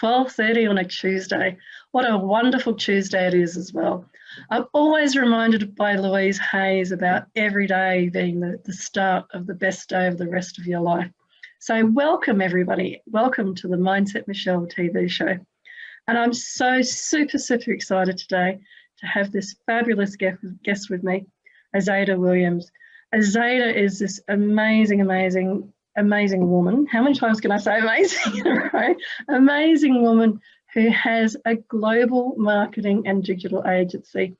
12:30 on a Tuesday. What a wonderful Tuesday it is as well. I'm always reminded by Louise Hayes about every day being the start of the best day of the rest of your life. So welcome everybody. Welcome to the Mindset Michele TV show. And I'm so super excited today to have this fabulous guest with me, Azadeh Williams. Azadeh is this amazing woman. How many times can I say amazing? Right? Amazing woman who has a global marketing and digital agency.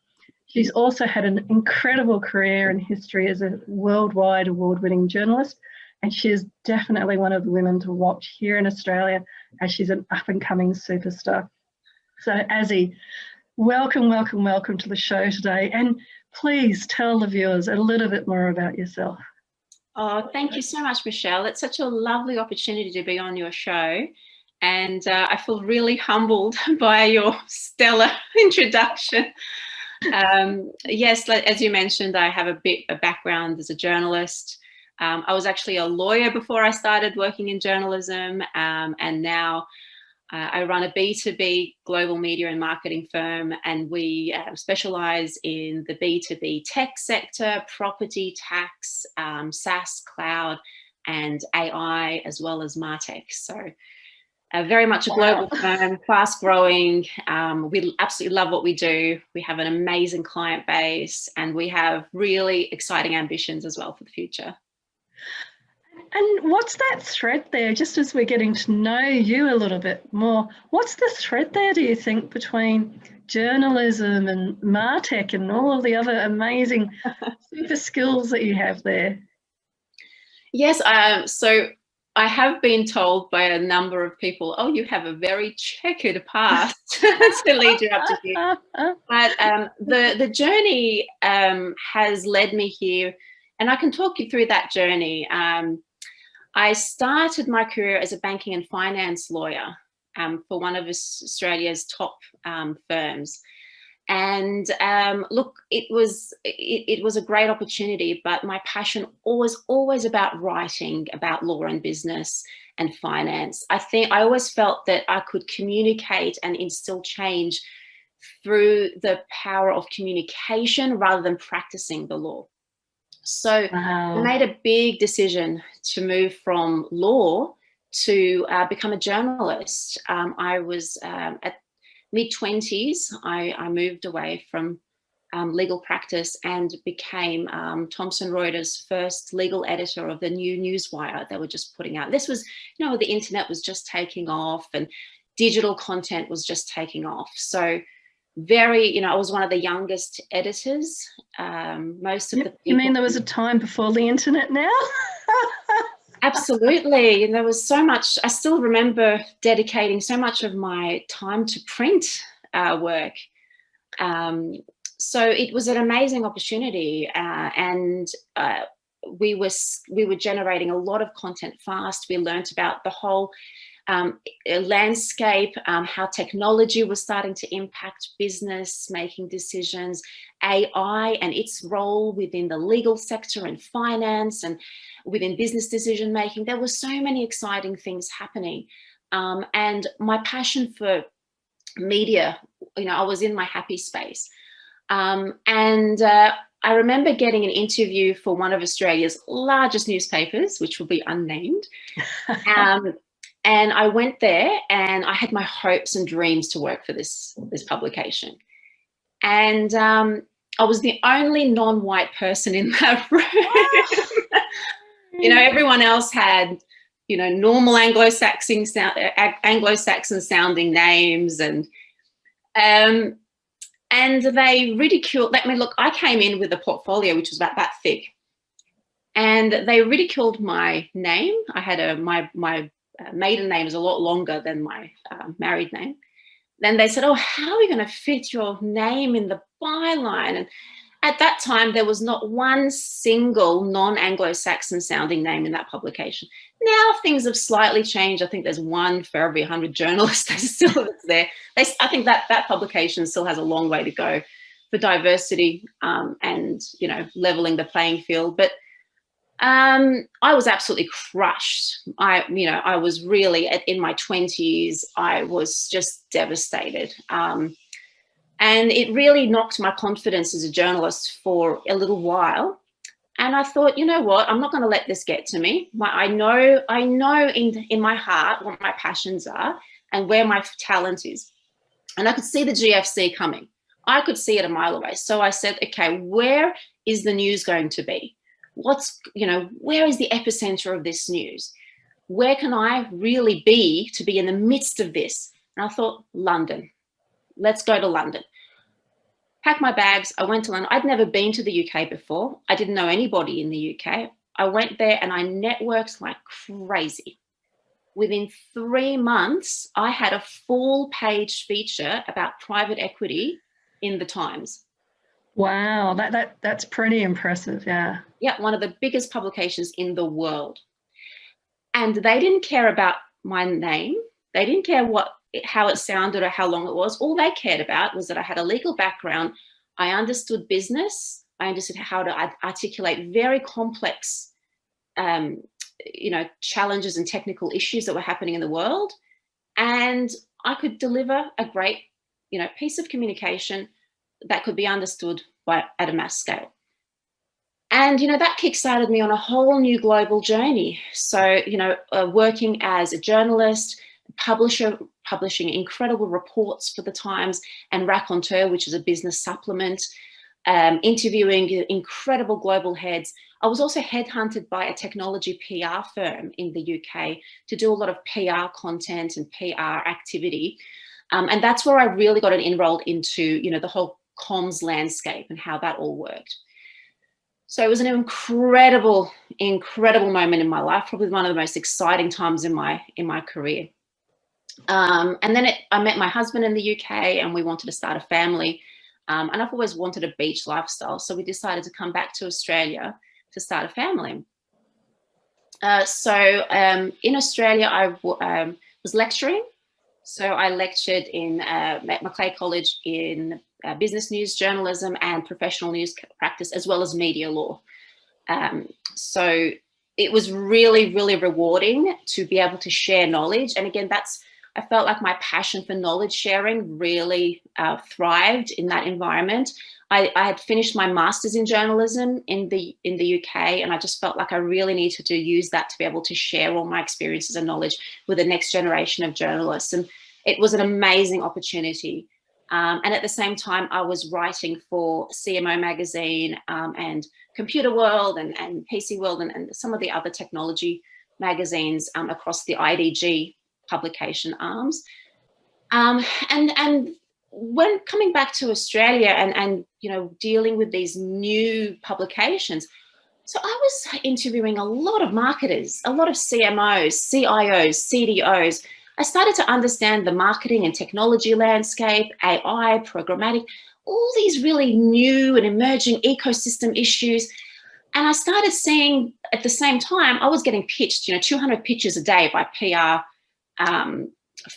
She's also had an incredible career and history as a worldwide award-winning journalist, and she is definitely one of the women to watch here in Australia as she's an up-and-coming superstar. So Azzy, welcome to the show today, and please tell the viewers a little bit more about yourself. Oh, thank you so much, Michele. It's such a lovely opportunity to be on your show. And I feel really humbled by your stellar introduction. Yes, as you mentioned, I have a background as a journalist. I was actually a lawyer before I started working in journalism, and now I run a B2B global media and marketing firm, and we specialize in the B2B tech sector, property, tax, SaaS, cloud, and AI, as well as MarTech. So very much a global firm, fast growing. We absolutely love what we do. We have an amazing client base, and we have really exciting ambitions as well for the future. And what's that thread there, just as we're getting to know you a little bit more, what's the thread there, do you think, between journalism and MarTech and all of the other amazing super skills that you have there? Yes, so I have been told by a number of people, oh, you have a very checkered past to lead you up to here. But the journey has led me here, and I can talk you through that journey. I started my career as a banking and finance lawyer for one of Australia's top firms. And look, it was a great opportunity, but my passion was always about writing about law and business and finance. I always felt that I could communicate and instill change through the power of communication rather than practicing the law. So I made a big decision to move from law to become a journalist. I was at mid-20s, I moved away from legal practice and became Thomson Reuters' first legal editor of the new newswire they were just putting out. This was, you know, the internet was just taking off and digital content was just taking off. So I was one of the youngest editors. Most of the people. You mean there was a time before the internet now? Absolutely. And there was so much. I still remember dedicating so much of my time to print work. So it was an amazing opportunity, and we were generating a lot of content fast. We learned about the whole landscape, how technology was starting to impact business making decisions, AI and its role within the legal sector and finance and within business decision making. There were so many exciting things happening, and my passion for media, I was in my happy space, and I remember getting an interview for one of Australia's largest newspapers, which will be unnamed. And I went there and I had my hopes and dreams to work for this publication. And I was the only non-white person in that room. Everyone else had, normal Anglo-Saxon sounding names, and they ridiculed. Look, I came in with a portfolio which was about that thick, and they ridiculed my name. I had my maiden name is a lot longer than my married name. Then they said, oh, how are we going to fit your name in the byline? And at that time, there was not one single non-Anglo-Saxon sounding name in that publication. Now things have slightly changed. I think there's one for every 100 journalists that's still there. I think that publication still has a long way to go for diversity and, leveling the playing field. But I was absolutely crushed. I was really in my 20s. I was just devastated. And it really knocked my confidence as a journalist for a little while. And I thought, you know what, I'm not going to let this get to me. I know in my heart what my passions are and where my talent is. And I could see the GFC coming. I could see it a mile away. So I said, okay, where is the news going to be? Where is the epicenter of this news? Where can I really be to be in the midst of this? And I thought, London. Let's go to London. Packed my bags. I went to London. I'd never been to the UK before. I didn't know anybody in the UK. I went there and I networked like crazy. Within 3 months, I had a full-page feature about private equity in the Times. Wow, that's pretty impressive, yeah. Yeah, one of the biggest publications in the world. And they didn't care about my name. They didn't care how it sounded or how long it was. All they cared about was that I had a legal background. I understood business. I understood how to articulate very complex, challenges and technical issues that were happening in the world. And I could deliver a great, piece of communication that could be understood at a mass scale. And, that kickstarted me on a whole new global journey. So, working as a journalist, publisher, publishing incredible reports for the Times and Raconteur, which is a business supplement, interviewing incredible global heads. I was also headhunted by a technology PR firm in the UK to do a lot of PR content and PR activity. And that's where I really got an inroad into, the whole comms landscape and how that all worked. So it was an incredible, incredible moment in my life, probably one of the most exciting times in my career. And then I met my husband in the UK and we wanted to start a family. And I've always wanted a beach lifestyle. So we decided to come back to Australia to start a family. In Australia, I was lecturing. So I lectured at Macleay College in business news, journalism and professional news practice, as well as media law. So it was really, really rewarding to be able to share knowledge. And again, I felt like my passion for knowledge sharing really thrived in that environment. I had finished my master's in journalism in the UK, and I just felt like I really needed to use that to be able to share all my experiences and knowledge with the next generation of journalists. And it was an amazing opportunity. And at the same time, I was writing for CMO Magazine and Computer World and PC World and some of the other technology magazines across the IDG publication arms. And when coming back to Australia and dealing with these new publications, so I was interviewing a lot of marketers, a lot of CMOs, CIOs, CDOs. I started to understand the marketing and technology landscape, AI, programmatic, all these really new and emerging ecosystem issues. And I started seeing at the same time, I was getting pitched, 200 pitches a day by PR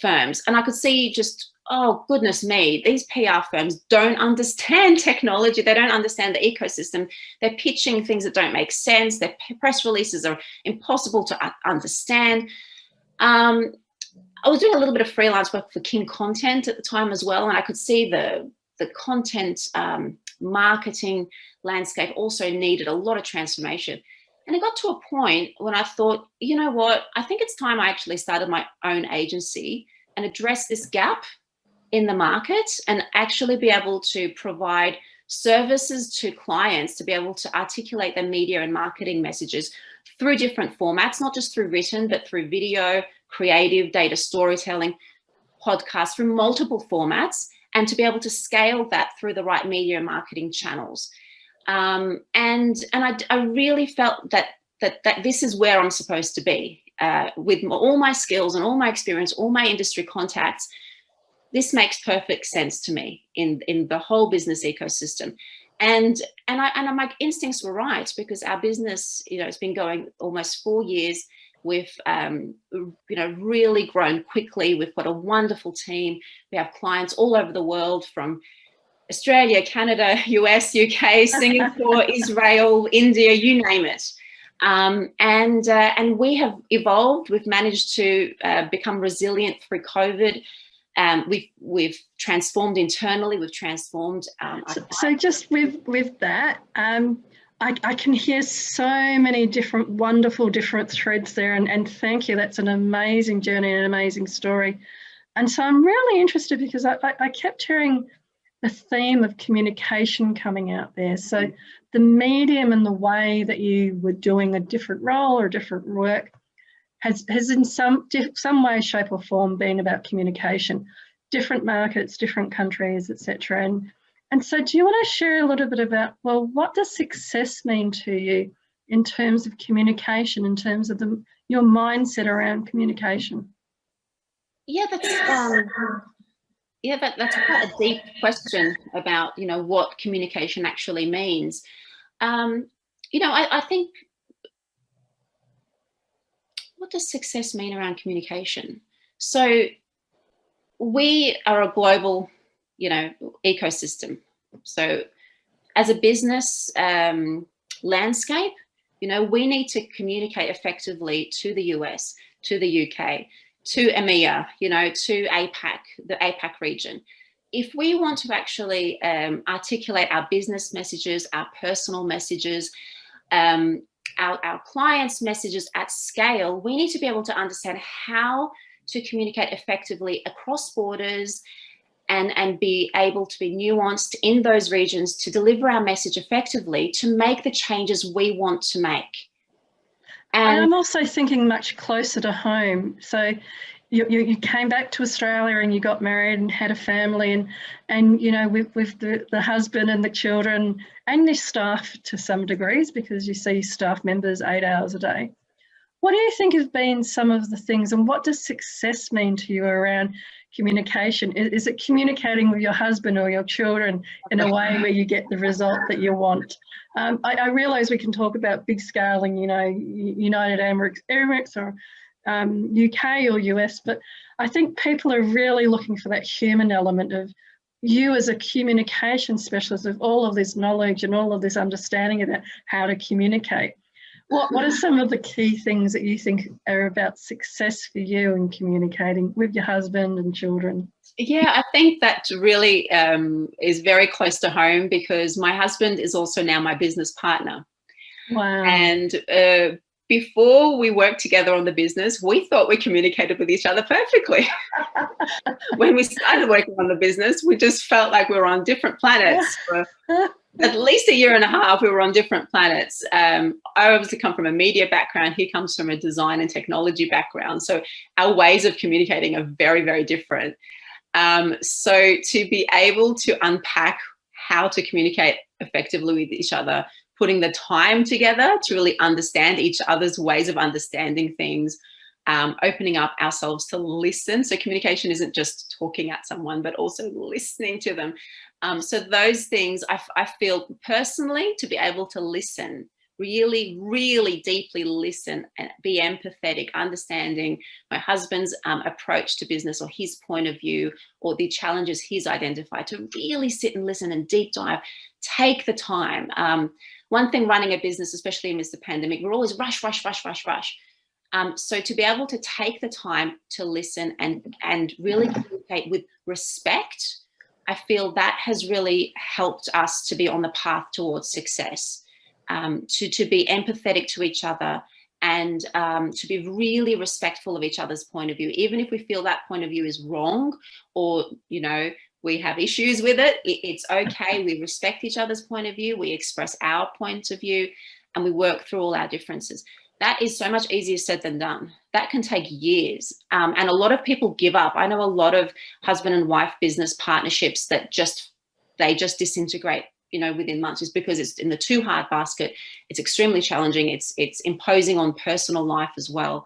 firms. And I could see just, oh, goodness me, these PR firms don't understand technology. They don't understand the ecosystem. They're pitching things that don't make sense. Their press releases are impossible to understand. I was doing a little bit of freelance work for King Content at the time as well. And I could see the content marketing landscape also needed a lot of transformation. And it got to a point when I thought, you know what, I think it's time I actually started my own agency and address this gap in the market and actually be able to provide services to clients to be able to articulate their media and marketing messages through different formats, not just through written, but through video, creative, data storytelling, podcasts, through multiple formats, and to be able to scale that through the right media and marketing channels. And I really felt that this is where I'm supposed to be with all my skills and all my experience, all my industry contacts. This makes perfect sense to me in the whole business ecosystem. And my instincts were right, because our business, it's been going almost 4 years. We've, really grown quickly. We've got a wonderful team. We have clients all over the world, from Australia, Canada, US, UK, Singapore, Israel, India, you name it. And we have evolved. We've managed to become resilient through COVID. We've transformed internally. We've transformed. So just with that, I can hear so many different wonderful different threads there, and thank you. That's an amazing journey and an amazing story. And so I'm really interested because I kept hearing the theme of communication coming out there. So the medium and the way that you were doing a different role or different work has in some way, shape or form been about communication, different markets, different countries, etc. And so do you want to share a little bit about, well, what does success mean to you in terms of communication, in terms of your mindset around communication? Yeah, that's quite a deep question about, what communication actually means. I think, what does success mean around communication? So we are a global, ecosystem. So as a business landscape, we need to communicate effectively to the US, to the UK, to EMEA, to APAC, the APAC region. If we want to actually articulate our business messages, our personal messages, our clients' messages at scale, we need to be able to understand how to communicate effectively across borders and be able to be nuanced in those regions to deliver our message effectively, to make the changes we want to make. And I'm also thinking much closer to home. So you came back to Australia and you got married and had a family, and with the husband and the children and the staff to some degrees, because you see staff members 8 hours a day. What do you think have been some of the things, and what does success mean to you around communication? Is it communicating with your husband or your children in a way where you get the result that you want? I realise we can talk about big scaling, United Emirates or UK or US, but I think people are really looking for that human element of you as a communication specialist, of all of this knowledge and all of this understanding about how to communicate. What are some of the key things that you think are about success for you in communicating with your husband and children? Yeah, I think that really is very close to home, because my husband is also now my business partner. Wow. And before we worked together on the business, we thought we communicated with each other perfectly. When we started working on the business, we just felt like we were on different planets. For at least a year and a half, we were on different planets. I obviously come from a media background. He comes from a design and technology background. So our ways of communicating are very, very different. So to be able to unpack how to communicate effectively with each other, putting the time together to really understand each other's ways of understanding things, opening up ourselves to listen. So communication isn't just talking at someone, but also listening to them. So those things, I feel personally, to be able to listen, really, really deeply listen and be empathetic, understanding my husband's approach to business or his point of view or the challenges he's identified, to really sit and listen and deep dive, take the time. One thing running a business, especially amidst the pandemic, we're always rush. So to be able to take the time to listen and really communicate with respect, I feel that has really helped us to be on the path towards success, to be empathetic to each other and to be really respectful of each other's point of view. Even if we feel that point of view is wrong or, we have issues with it, it's okay. We respect each other's point of view. We express our point of view and we work through all our differences. That is so much easier said than done. That can take years. And a lot of people give up. I know a lot of husband and wife business partnerships that they just disintegrate, within months, is because it's in the too hard basket. It's extremely challenging. It's imposing on personal life as well.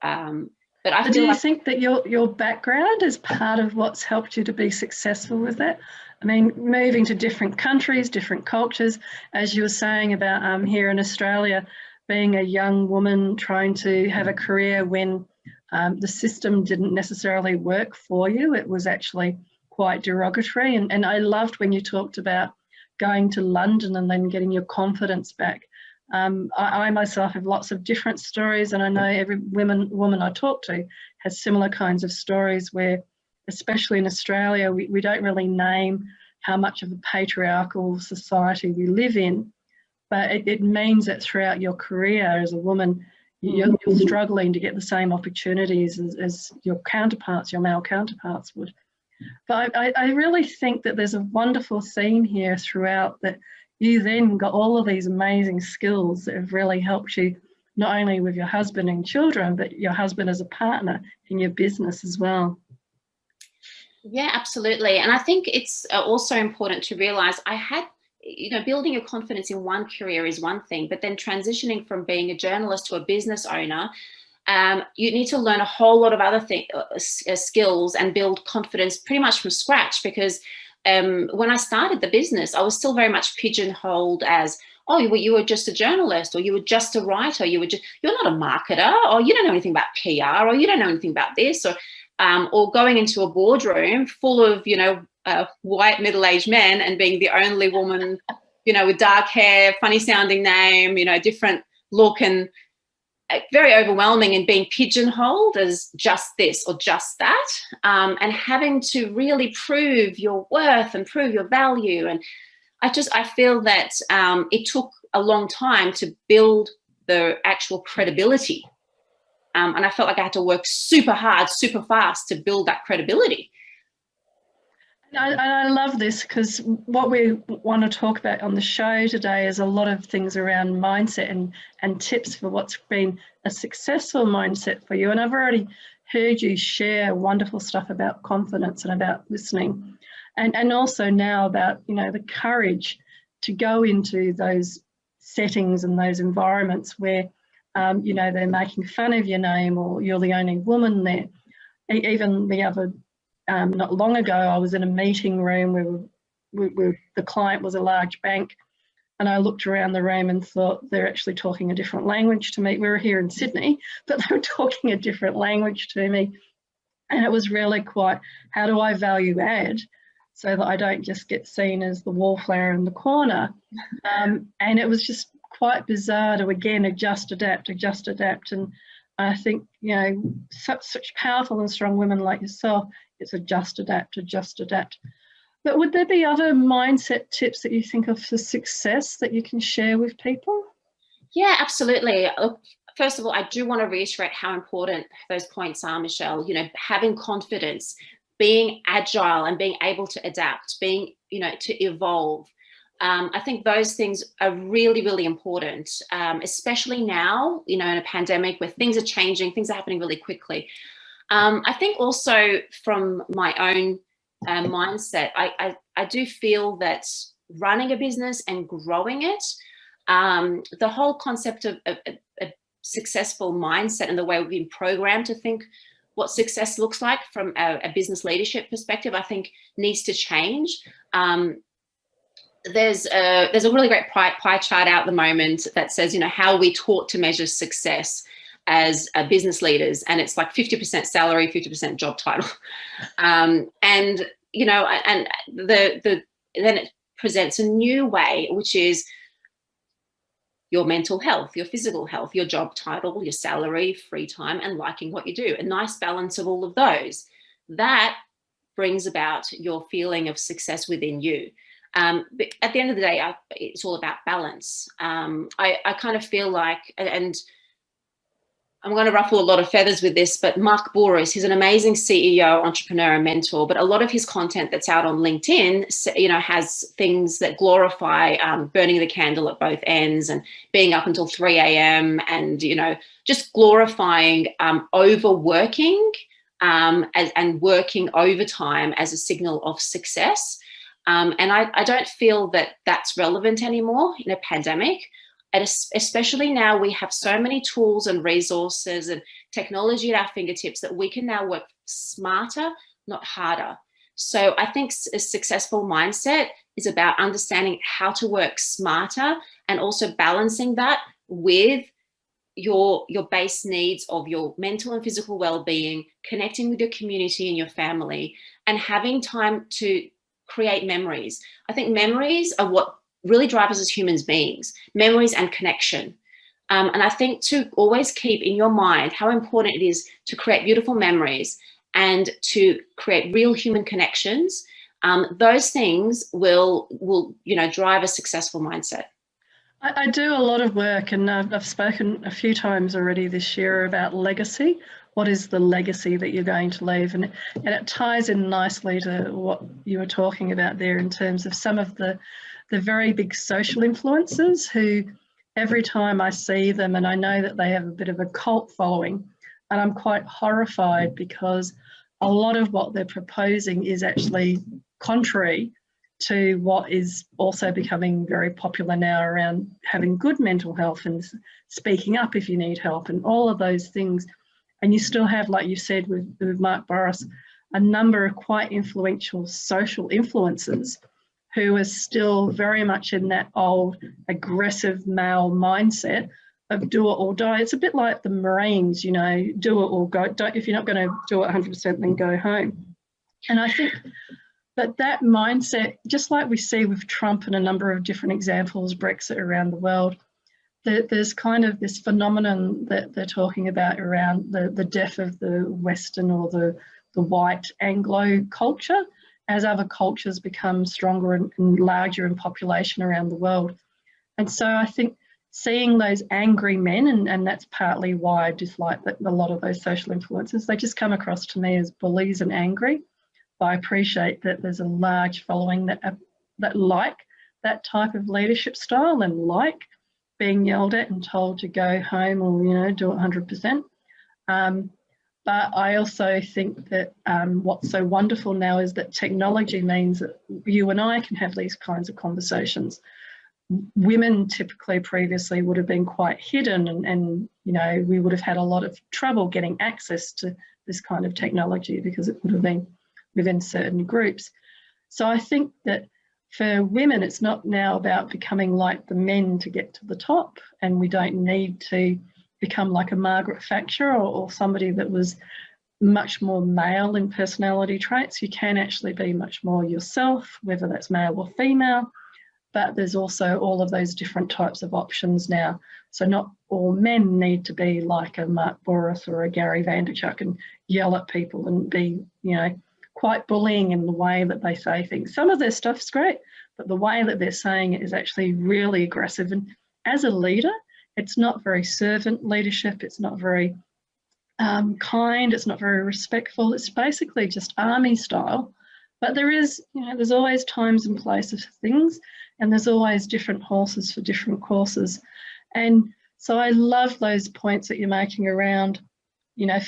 But I do you think that your background is part of what's helped you to be successful with that? I mean, moving to different countries, different cultures, as you were saying about here in Australia, being a young woman trying to have a career when the system didn't necessarily work for you. It was actually quite derogatory. And I loved when you talked about going to London and then getting your confidence back. I myself have lots of different stories, and I know every woman I talk to has similar kinds of stories where, especially in Australia, we don't really name how much of a patriarchal society we live in, but it means that throughout your career as a woman, you're struggling to get the same opportunities as your counterparts, your male counterparts would. But I really think that there's a wonderful theme here throughout, that you then got all of these amazing skills that have really helped you, not only with your husband and children, but your husband as a partner in your business as well. Yeah, absolutely. And I think it's also important to realize building your confidence in one career is one thing, but then transitioning from being a journalist to a business owner, you need to learn a whole lot of other skills and build confidence pretty much from scratch. Because when I started the business, I was still very much pigeonholed as, oh, you were just a journalist, or you were just a writer, you're not a marketer, or you don't know anything about PR, or you don't know anything about this, or going into a boardroom full of, white middle-aged men and being the only woman, with dark hair, funny sounding name, different look, and very overwhelming, and being pigeonholed as just this or just that, and having to really prove your worth and prove your value. And I feel that it took a long time to build the actual credibility. And I felt like I had to work super hard, super fast to build that credibility. I love this, because what we want to talk about on the show today is a lot of things around mindset and tips for what's been a successful mindset for you. And I've already heard you share wonderful stuff about confidence and about listening, and also now about, the courage to go into those settings and those environments where, they're making fun of your name, or you're the only woman there. Even the other not long ago, I was in a meeting room where the client was a large bank, and I looked around the room and thought, they're actually talking a different language to me. We were here in Sydney, but they were talking a different language to me. And it was really quite, how do I value add so that I don't just get seen as the wallflower in the corner? And it was just quite bizarre to, again, adjust, adapt. And I think, such powerful and strong women like yourself, it's adjust, adapt. But would there be other mindset tips that you think of for success that you can share with people? Yeah, absolutely. First of all, I do want to reiterate how important those points are, Michele. Having confidence, being agile and being able to adapt, being, to evolve. I think those things are really, really important, especially now, in a pandemic where things are changing, things are happening really quickly. I think also from my own mindset, I do feel that running a business and growing it, the whole concept of a successful mindset and the way we've been programmed to think what success looks like from a business leadership perspective, I think needs to change. There's a really great pie chart out at the moment that says, how we taught to measure success as business leaders, and it's like 50% salary, 50% job title, and then it presents a new way, which is your mental health, your physical health, your job title, your salary, free time, and liking what you do. A nice balance of all of those. That brings about your feeling of success within you. But at the end of the day, it's all about balance. I kind of feel like, and I'm going to ruffle a lot of feathers with this, but Mark Bouris, he's an amazing CEO, entrepreneur, and mentor. But a lot of his content that's out on LinkedIn, has things that glorify burning the candle at both ends and being up until 3 a.m. and, just glorifying overworking and working overtime as a signal of success. And I don't feel that that's relevant anymore in a pandemic. And especially now, we have so many tools and resources and technology at our fingertips that we can now work smarter, not harder. So I think a successful mindset is about understanding how to work smarter and also balancing that with your base needs of your mental and physical well-being, connecting with your community and your family, and having time to create memories. I think memories are what really drive us as human beings, memories and connection. And I think to always keep in your mind how important it is to create beautiful memories and to create real human connections. Those things will drive a successful mindset. I do a lot of work, and I've spoken a few times already this year about legacy. What is the legacy that you're going to leave? And it ties in nicely to what you were talking about there in terms of some of the very big social influencers who, every time I see them, and I know that they have a bit of a cult following, and I'm quite horrified because a lot of what they're proposing is actually contrary to what is also becoming very popular now around having good mental health and speaking up if you need help and all of those things. And you still have, like you said with Mark Boris, a number of quite influential social influencers who are still very much in that old aggressive male mindset of do it or die. It's a bit like the Marines, do it or go. Don't, if you're not going to do it 100%, then go home. And I think that mindset, just like we see with Trump and a number of different examples, Brexit around the world, there's kind of this phenomenon that they're talking about around the death of the Western or the white Anglo culture as other cultures become stronger and larger in population around the world. And so I think seeing those angry men, and that's partly why I dislike that a lot of those social influencers, they just come across to me as bullies and angry. But I appreciate that there's a large following that like that type of leadership style and like being yelled at and told to go home or, do it 100%. But I also think that what's so wonderful now is that technology means that you and I can have these kinds of conversations. Women typically previously would have been quite hidden and we would have had a lot of trouble getting access to this kind of technology because it would have been within certain groups. So I think that for women, it's not now about becoming like the men to get to the top, and we don't need to become like a Margaret Thatcher or somebody that was much more male in personality traits. You can actually be much more yourself, whether that's male or female, but there's also all of those different types of options now. So not all men need to be like a Mark Boris or a Gary Vaynerchuk and yell at people and be, quite bullying in the way that they say things. Some of their stuff's great, but the way that they're saying it is actually really aggressive. And as a leader, it's not very servant leadership. It's not very kind. It's not very respectful. It's basically just army style. But there is, there's always times and places for things, and there's always different horses for different courses. And so I love those points that you're making around,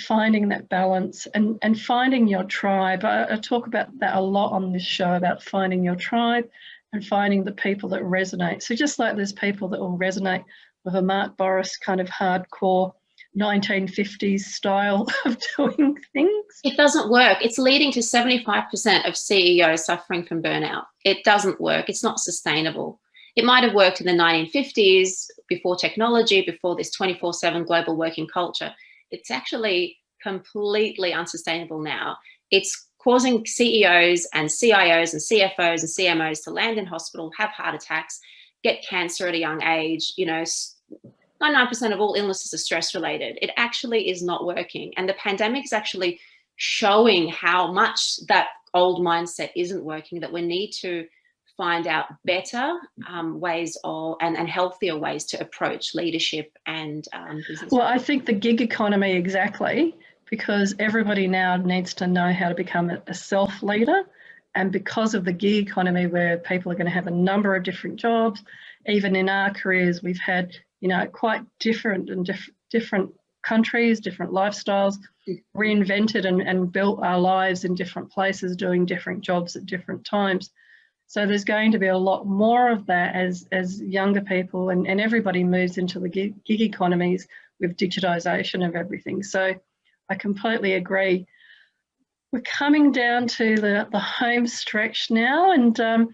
finding that balance and finding your tribe. I talk about that a lot on this show, about finding your tribe and finding the people that resonate. So just like there's people that will resonate with a Mark Boris kind of hardcore 1950s style of doing things. It doesn't work. It's leading to 75% of CEOs suffering from burnout. It doesn't work. It's not sustainable. It might have worked in the 1950s, before technology, before this 24/7 global working culture. It's actually completely unsustainable now. It's causing CEOs and CIOs and CFOs and CMOs to land in hospital, have heart attacks, get cancer at a young age. 99% of all illnesses are stress related. It actually is not working. And the pandemic is actually showing how much that old mindset isn't working, that we need to find out better ways and healthier ways to approach leadership and business. Well, I think the gig economy, exactly, because everybody now needs to know how to become a self-leader. And because of the gig economy, where people are going to have a number of different jobs, even in our careers, we've had, quite different and different countries, different lifestyles, reinvented and built our lives in different places, doing different jobs at different times. So there's going to be a lot more of that as younger people and everybody moves into the gig economies with digitisation of everything. So I completely agree. We're coming down to the home stretch now, and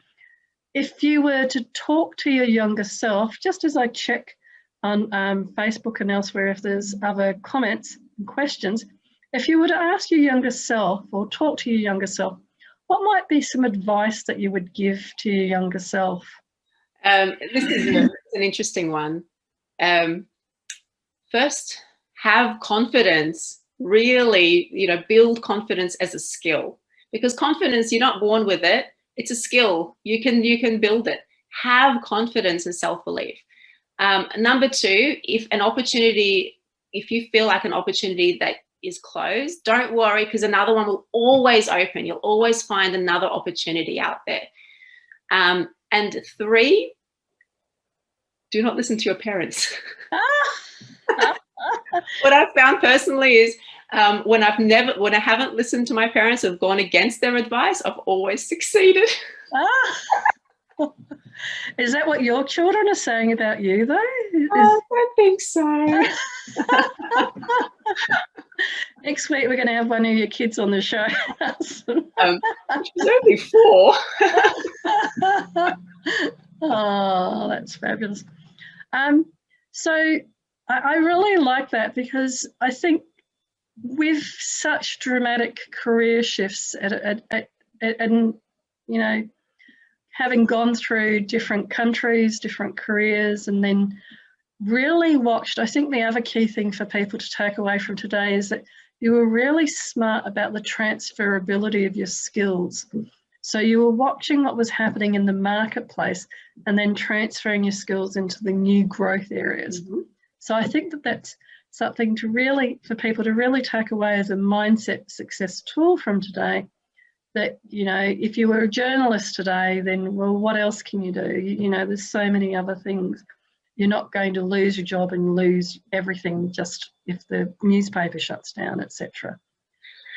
if you were to talk to your younger self, just as I check on Facebook and elsewhere if there's other comments and questions, if you were to ask your younger self or talk to your younger self, what might be some advice that you would give to your younger self? This is an interesting one. First, have confidence. Really, build confidence as a skill, because confidence, you're not born with it. It's a skill. You can build it. Have confidence and self-belief. Number two, if you feel like an opportunity that is closed, don't worry, because another one will always open. You'll always find another opportunity out there. And three, do not listen to your parents. What I've found personally is when I haven't listened to my parents, have gone against their advice, I've always succeeded. Is that what your children are saying about you, though? I don't think so. Next week, we're going to have one of your kids on the show. She's only 4. Oh, that's fabulous. So I really like that, because I think with such dramatic career shifts and having gone through different countries, different careers, and then really watched, I think the other key thing for people to take away from today is that you were really smart about the transferability of your skills. So you were watching what was happening in the marketplace and then transferring your skills into the new growth areas. Mm-hmm. So I think that that's something for people to really take away as a mindset success tool from today. That, if you were a journalist today, then, well, what else can you do? There's so many other things. You're not going to lose your job and lose everything just if the newspaper shuts down, etc.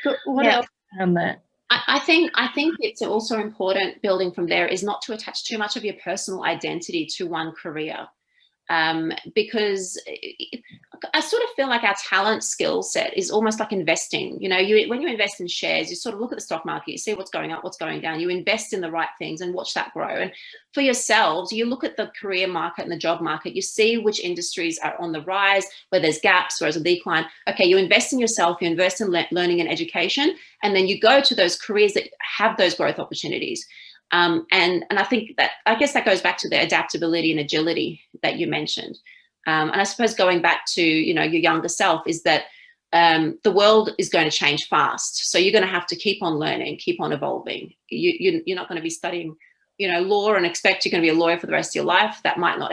But what else around that? I think it's also important, building from there, is not to attach too much of your personal identity to one career. Because I sort of feel like our talent skill set is almost like investing. When you invest in shares, you sort of look at the stock market, you see what's going up, what's going down, you invest in the right things and watch that grow. And for yourselves, you look at the career market and the job market, you see which industries are on the rise, where there's gaps, where there's a decline. Okay, you invest in yourself, you invest in learning and education, and then you go to those careers that have those growth opportunities. And I guess that goes back to the adaptability and agility that you mentioned. And I suppose going back to, your younger self, is that the world is going to change fast. So you're going to have to keep on learning, keep on evolving. You're not going to be studying, law and expect you're going to be a lawyer for the rest of your life. That might not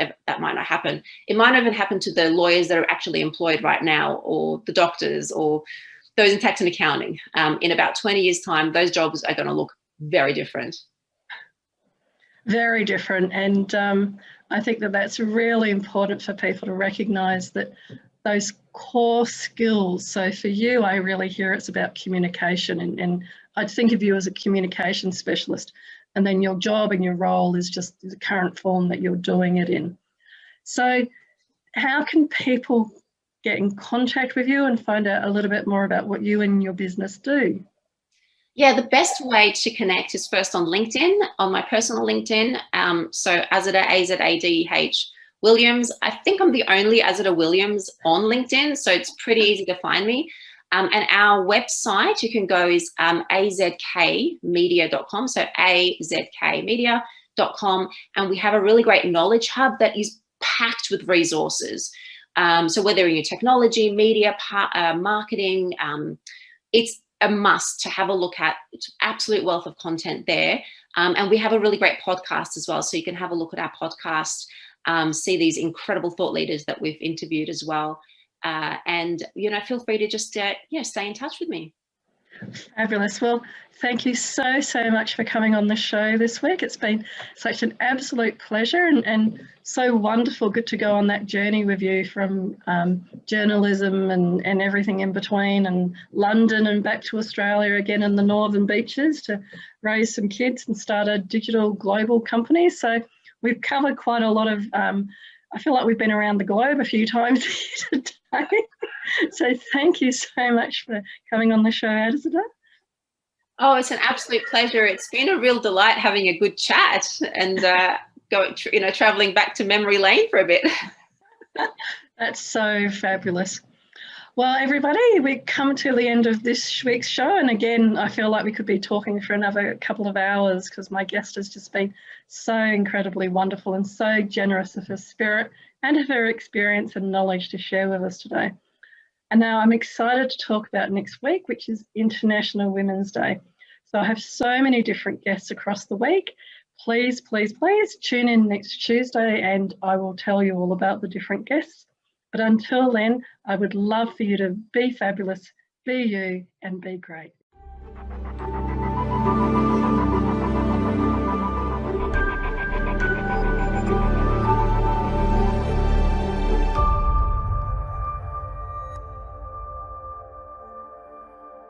happen. It might even happen to the lawyers that are actually employed right now, or the doctors, or those in tax and accounting. In about 20 years' time, those jobs are going to look very different. Very different. And I think that that's really important for people to recognise, that those core skills. So for you, I really hear it's about communication, and I think of you as a communication specialist, and then your job and your role is just the current form that you're doing it in. So how can people get in contact with you and find out a little bit more about what you and your business do? Yeah, the best way to connect is first on LinkedIn, on my personal LinkedIn. So Azadeh, Azadeh Williams. I think I'm the only Azadeh Williams on LinkedIn, so it's pretty easy to find me. And our website, you can go, is azkmedia.com, so azkmedia.com. And we have a really great knowledge hub that is packed with resources. So whether in your technology, media, marketing, it's a must to have a look at. It's absolute wealth of content there. And we have a really great podcast as well. So you can have a look at our podcast, see these incredible thought leaders that we've interviewed as well. And, feel free to just, stay in touch with me. Fabulous. Well, thank you so much for coming on the show this week. It's been such an absolute pleasure, and so wonderful. Good to go on that journey with you from journalism and everything in between, and London and back to Australia again in the northern beaches to raise some kids and start a digital global company. So we've covered quite a lot of, I feel like we've been around the globe a few times here today. So thank you so much for coming on the show, Azadeh. Oh, it's an absolute pleasure. It's been a real delight having a good chat and traveling back to memory lane for a bit. That's so fabulous. Well, everybody, we come to the end of this week's show. And again, I feel like we could be talking for another couple of hours because my guest has just been so incredibly wonderful and so generous of her spirit and of her experience and knowledge to share with us today. And now I'm excited to talk about next week, which is International Women's Day. So I have so many different guests across the week. Please, please, please tune in next Tuesday and I will tell you all about the different guests. But until then, I would love for you to be fabulous, be you, and be great.